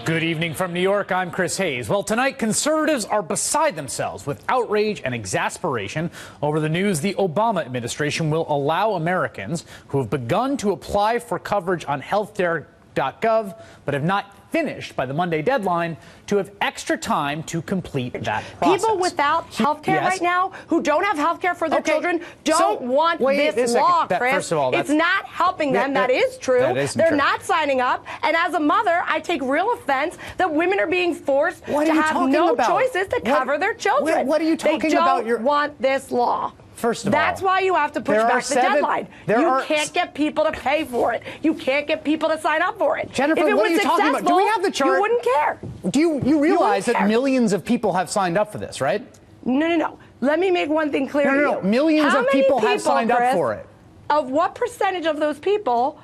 Good evening from New York. I'm Chris Hayes. Well, tonight, conservatives are beside themselves with outrage and exasperation over the news the Obama administration will allow Americans who have begun to apply for coverage on healthcare.gov but have not finished by the Monday deadline to have extra time to complete that process. People without health care right now who don't have health care for their children don't want this law, Chris. First of all, it's not helping them. That is true. They're not signing up. And as a mother, I take real offense that women are being forced to have no choices to cover their children. What are you talking about? They don't want this law. First of all, that's why you have to push back the deadline. You can't get people to pay for it. You can't get people to sign up for it. Jennifer, what are you talking about? Do we have the chart? You wouldn't care. Do you realize that millions of people have signed up for this, right? No. Let me make one thing clear to you. Millions of people have signed up for it. Of what percentage of those people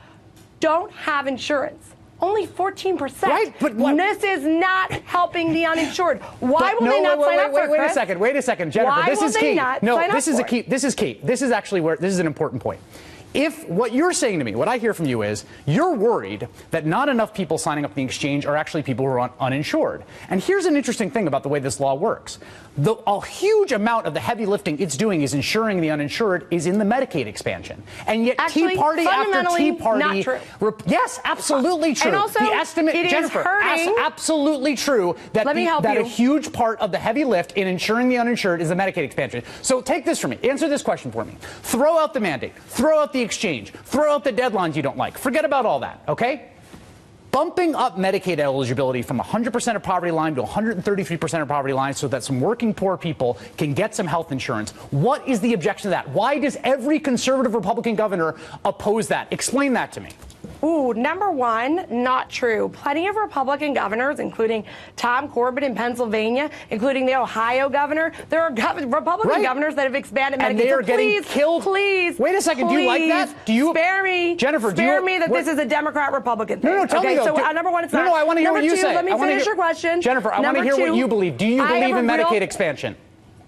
don't have insurance? Only 14%. Right, but this is not helping the uninsured. Why will they not sign up for it? Wait a second, Jennifer. Why this will is they key. not No, sign this up is for a key. This is key. This is actually where this is an important point. If what you're saying to me, what I hear from you is you're worried that not enough people signing up in the exchange are actually people who are uninsured. And here's an interesting thing about the way this law works. A huge amount of the heavy lifting it's doing is ensuring the uninsured is in the Medicaid expansion. And yet Tea Party after Tea Party. Not true. Yes, absolutely true. And also, the estimate, Jennifer, absolutely true that, a huge part of the heavy lift in ensuring the uninsured is the Medicaid expansion. So take this from me. Answer this question for me. Throw out the mandate. Throw out the exchange. Throw out the deadlines you don't like. Forget about all that, okay? Bumping up Medicaid eligibility from 100% of poverty line to 133% of poverty line so that some working poor people can get some health insurance. What is the objection to that? Why does every conservative Republican governor oppose that? Explain that to me. Ooh, number one, not true. Plenty of Republican governors, including Tom Corbett in Pennsylvania, including the Ohio governor. There are Republican governors that have expanded Medicaid. And they are getting killed. Please. Wait a second. Do you like that? Do you spare me? Jennifer, spare me that this is a Democrat-Republican thing. No, tell me. So number one, it's not. No, I want to hear what you say. Let me finish your question. Jennifer, I want to hear what you believe. Do you believe in Medicaid expansion?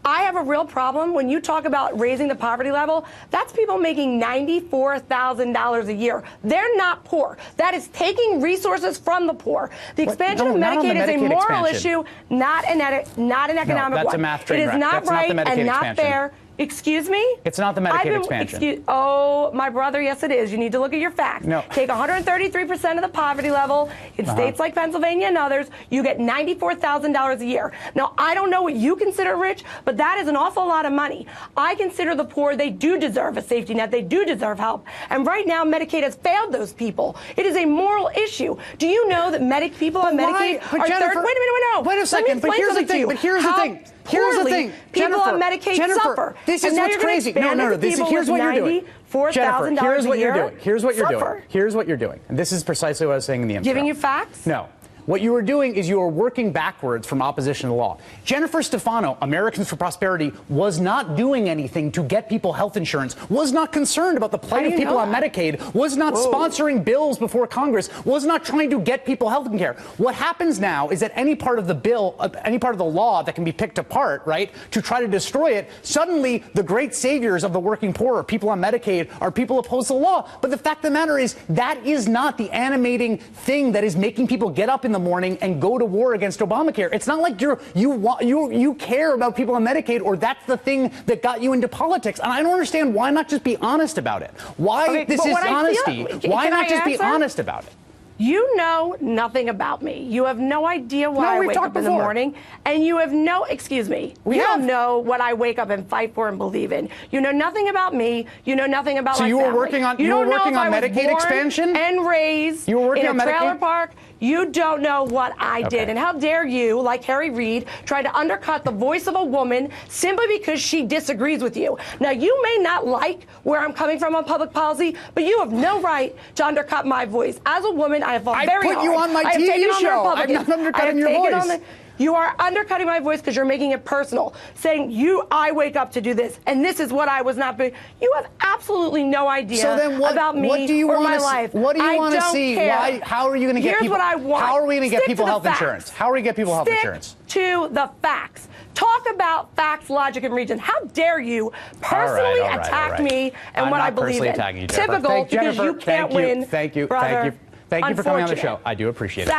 I have a real problem when you talk about raising the poverty level. That's people making $94,000 a year. They're not poor. That is taking resources from the poor. The expansion of Medicaid is a moral issue, not an economic one. That's a math train wreck. It is not right and not fair. Excuse me? It's not the Medicaid expansion. Oh, my brother, yes, it is. You need to look at your facts. No. Take 133% of the poverty level. In states like Pennsylvania and others, you get $94,000 a year. Now, I don't know what you consider rich, but that is an awful lot of money. I consider the poor, they do deserve a safety net. They do deserve help. And right now, Medicaid has failed those people. It is a moral issue. Do you know that people on Medicaid are Jennifer, Wait a second. But here's the thing. Here's the thing. People on Medicaid suffer. This is what's crazy. No. Here's what you're doing. Jennifer, here's what you're doing. Here's what you're doing. And this is precisely what I was saying in the intro. Giving you facts? No. What you are doing is you are working backwards from opposition to the law. Jennifer Stefano, Americans for Prosperity, was not doing anything to get people health insurance, was not concerned about the plight of people on Medicaid, was not sponsoring bills before Congress, was not trying to get people health care. What happens now is that any part of the bill, any part of the law that can be picked apart, right, to try to destroy it, suddenly the great saviors of the working poor or people on Medicaid are people opposed to the law. But the fact of the matter is that is not the animating thing that is making people get up in the morning and go to war against Obamacare. It's not like you care about people on Medicaid, or that's the thing that got you into politics. And I don't understand why not just be honest about it. Why this is honesty? Why not just be honest about it? You know nothing about me. You have no idea why I wake up in the morning. And you have no, excuse me, you don't know what I wake up and fight for and believe in. You know nothing about me. You know nothing about my family. So you were working on Medicaid expansion? And raised in a trailer park. You don't know what I did. And how dare you, like Harry Reid, try to undercut the voice of a woman simply because she disagrees with you. Now, you may not like where I'm coming from on public policy, but you have no right to undercut my voice. As a woman, I have fought very hard. I put you on my TV show. I'm not undercutting your voice. You are undercutting my voice because you're making it personal, saying I wake up to do this, and this is what I was not doing. You have absolutely no idea about me or my life. What do you want to see? How are you going to get people? Here's what I want. How are we going to get people health insurance? How are we going to get people health insurance? To the facts. Talk about facts, logic, and reason. How dare you personally attack me and what I believe in? Attacking you, typical, because you can't win. Thank you. Brother. Thank you for coming on the show. I do appreciate it.